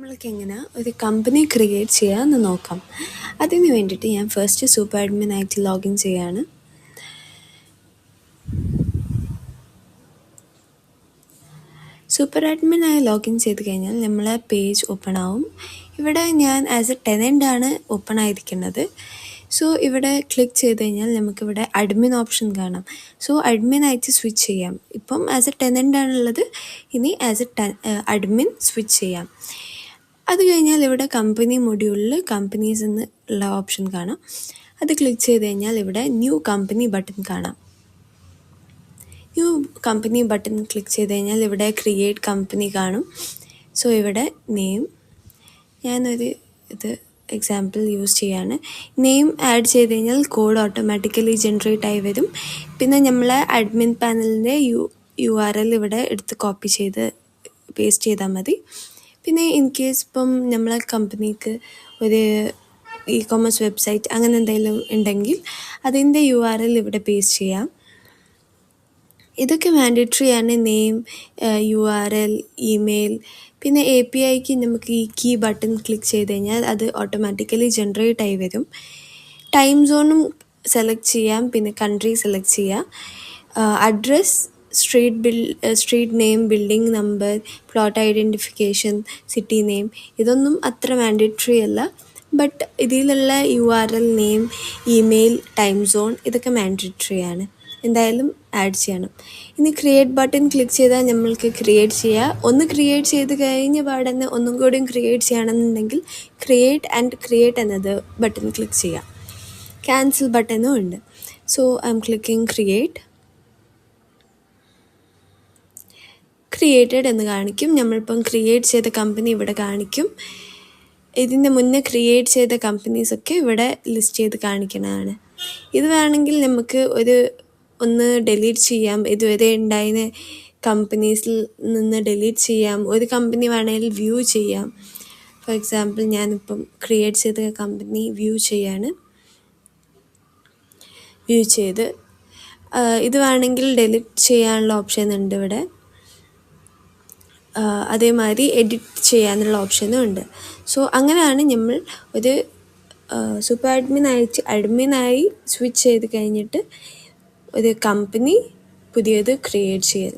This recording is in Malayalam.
നമ്മൾക്ക് എങ്ങനെ ഒരു കമ്പനി ക്രിയേറ്റ് ചെയ്യാമെന്ന് നോക്കാം. അതിന് വേണ്ടിയിട്ട് ഞാൻ ഫസ്റ്റ് സൂപ്പർ അഡ്മിൻ ആയിട്ട് ലോഗിൻ ചെയ്യാണ്. സൂപ്പർ അഡ്മിനായി ലോഗിൻ ചെയ്ത് കഴിഞ്ഞാൽ നമ്മളെ പേജ് ഓപ്പൺ ആവും. ഇവിടെ ഞാൻ ആസ് എ ടെനൻ്റ് ആണ് ഓപ്പൺ ആയിരിക്കുന്നത്. സോ ഇവിടെ ക്ലിക്ക് ചെയ്ത് കഴിഞ്ഞാൽ നമുക്കിവിടെ അഡ്മിൻ ഓപ്ഷൻ കാണാം. സോ അഡ്മിൻ ആയിട്ട് സ്വിച്ച് ചെയ്യാം. ഇപ്പം ആസ് എ ടെനൻ്റ് ആണുള്ളത്, ഇനി ആസ് എ അഡ്മിൻ സ്വിച്ച് ചെയ്യാം. അത് കഴിഞ്ഞാൽ ഇവിടെ കമ്പനി മൊഡ്യൂളിൽ കമ്പനീസ് എന്നുള്ള ഓപ്ഷൻ കാണാം. അത് ക്ലിക്ക് ചെയ്ത് കഴിഞ്ഞാൽ ഇവിടെ ന്യൂ കമ്പനി ബട്ടൺ കാണാം. ന്യൂ കമ്പനി ബട്ടൺ ക്ലിക്ക് ചെയ്ത് കഴിഞ്ഞാൽ ഇവിടെ ക്രിയേറ്റ് കമ്പനി കാണും. സോ ഇവിടെ നെയിം ഞാനൊരു എക്സാമ്പിൾ യൂസ് ചെയ്യാണ്. നെയിം ആഡ് ചെയ്ത് കഴിഞ്ഞാൽ കോഡ് ഓട്ടോമാറ്റിക്കലി ജനറേറ്റ് ആയി വരും. പിന്നെ നമ്മളെ അഡ്മിൻ പാനലിൻ്റെ URL ഇവിടെ എടുത്ത് കോപ്പി ചെയ്ത് പേസ്റ്റ് ചെയ്താൽ മതി. പിന്നെ ഇൻ കേസ് ഇപ്പം നമ്മളെ കമ്പനിക്ക് ഒരു ഇ-കൊമേഴ്സ് വെബ്സൈറ്റ് അങ്ങനെ എന്തെങ്കിലും ഉണ്ടെങ്കിൽ അതിൻ്റെ URL ഇവിടെ പേസ്റ്റ് ചെയ്യാം. ഇതൊക്കെ മാൻഡേറ്ററി ആണ്. Name, URL, email. പിന്നെ APIക്ക് നമുക്ക് ഈ കീ ബട്ടൺ ക്ലിക്ക് ചെയ്ത് കഴിഞ്ഞാൽ അത് ഓട്ടോമാറ്റിക്കലി ജനറേറ്റ് ആയി വരും. ടൈം സോണും സെലക്ട് ചെയ്യാം, പിന്നെ കൺട്രി സെലക്ട് ചെയ്യാം. Address, street name, building number, plot identification, city name ഇതൊന്നും അത്ര മാൻഡേറ്ററി അല്ല. ബട്ട് ഇതിലുള്ള URL, name, email, time zone ഇതൊക്കെ മാൻഡേറ്ററി ആണ്. എന്തായാലും ആഡ് ചെയ്യണം. ഇനി ക്രിയേറ്റ് ബട്ടൺ ക്ലിക്ക് ചെയ്താൽ നമ്മൾക്ക് ക്രിയേറ്റ് ചെയ്യാം. ഒന്ന് ക്രിയേറ്റ് ചെയ്ത് കഴിഞ്ഞ പാടന്നെ ഒന്നും കൂടിയും ക്രിയേറ്റ് ചെയ്യണമെന്നുണ്ടെങ്കിൽ ക്രിയേറ്റ് എന്നത് ബട്ടൺ ക്ലിക്ക് ചെയ്യാം. ക്യാൻസൽ ബട്ടണും ഉണ്ട്. സോ ഐ എം ക്ലിക്കിങ് ക്രിയേറ്റഡ് എന്ന് കാണിക്കും. നമ്മളിപ്പം ക്രിയേറ്റ് ചെയ്ത കമ്പനി ഇവിടെ കാണിക്കും. ഇതിൻ്റെ മുന്നേ ക്രിയേറ്റ് ചെയ്ത കമ്പനീസൊക്കെ ഇവിടെ ലിസ്റ്റ് ചെയ്ത് കാണിക്കുന്നതാണ്. ഇത് വേണമെങ്കിൽ നമുക്ക് ഒന്ന് ഡിലീറ്റ് ചെയ്യാം. ഇതുവരെ ഉണ്ടായിരുന്ന കമ്പനീസിൽ നിന്ന് ഡിലീറ്റ് ചെയ്യാം. ഒരു കമ്പനി വേണമെങ്കിൽ വ്യൂ ചെയ്യാം. ഫോർ എക്സാമ്പിൾ ഞാനിപ്പം ക്രിയേറ്റ് ചെയ്ത കമ്പനി വ്യൂ ചെയ്യാണ്. വ്യൂ ചെയ്ത് ഇത് വേണമെങ്കിൽ ഡിലീറ്റ് ചെയ്യാനുള്ള ഓപ്ഷൻ ഉണ്ട് ഇവിടെ. അതേമാതിരി എഡിറ്റ് ചെയ്യാനുള്ള ഓപ്ഷനും ഉണ്ട്. സോ അങ്ങനെയാണ് നമ്മൾ ഒരു സൂപ്പർ അഡ്മിനായി സ്വിച്ച് ചെയ്ത് കഴിഞ്ഞിട്ട് ഒരു കമ്പനി പുതിയത് ക്രിയേറ്റ് ചെയ്യൽ.